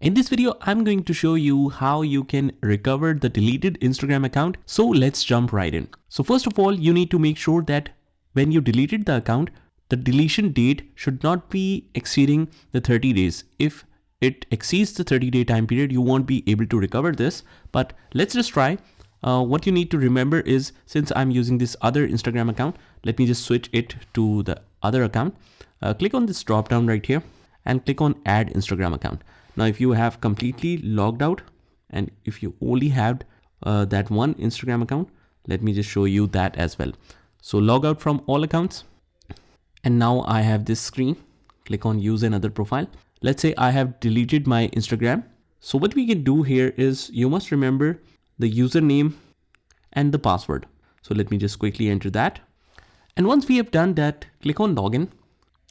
In this video, I'm going to show you how you can recover the deleted Instagram account. So let's jump right in. So first of all, you need to make sure that when you deleted the account, the deletion date should not be exceeding the 30 days. If it exceeds the 30-day time period, you won't be able to recover this, but let's just try. What you need to remember is, since I'm using this other Instagram account, let me just switch it to the other account. Click on this drop down right here and click on add Instagram account. Now, if you have completely logged out and if you only have that one Instagram account, let me just show you that as well. So log out from all accounts. And now I have this screen. Click on use another profile. Let's say I have deleted my Instagram. So what we can do here is, you must remember the username and the password. So let me just quickly enter that. And once we have done that, click on login.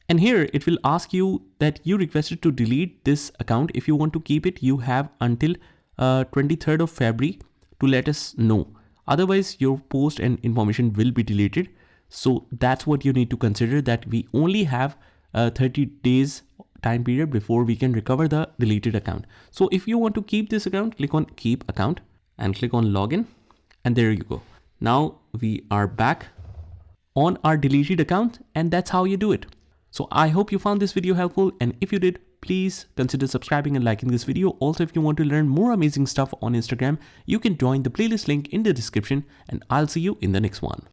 And here it will ask you that you requested to delete this account. If you want to keep it, you have until 23rd of February to let us know. Otherwise, your post and information will be deleted. So that's what you need to consider, that we only have 30 days time period before we can recover the deleted account. So if you want to keep this account, click on keep account and click on login. And there you go. Now we are back on our deleted account, and that's how you do it. So I hope you found this video helpful, and if you did, please consider subscribing and liking this video. Also, if you want to learn more amazing stuff on Instagram, you can join the playlist link in the description, and I'll see you in the next one.